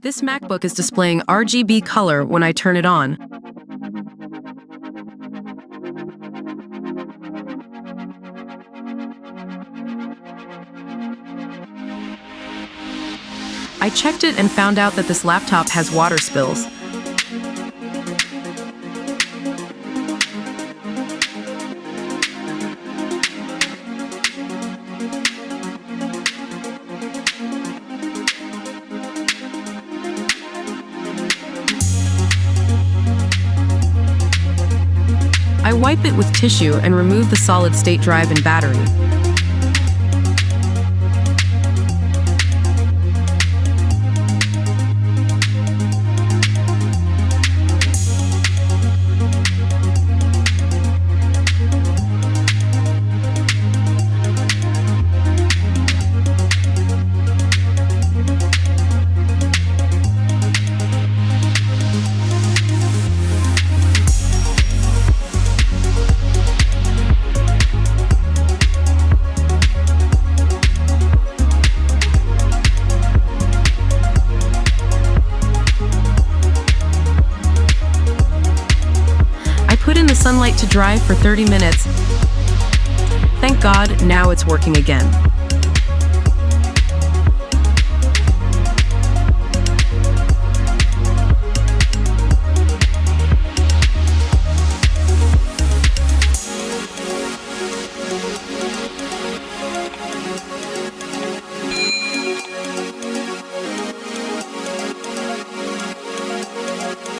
This MacBook is displaying RGB color when I turn it on. I checked it and found out that this laptop has water spills. I wipe it with tissue and remove the solid-state drive and battery. Put in the sunlight to dry for 30 minutes. Thank God, now it's working again.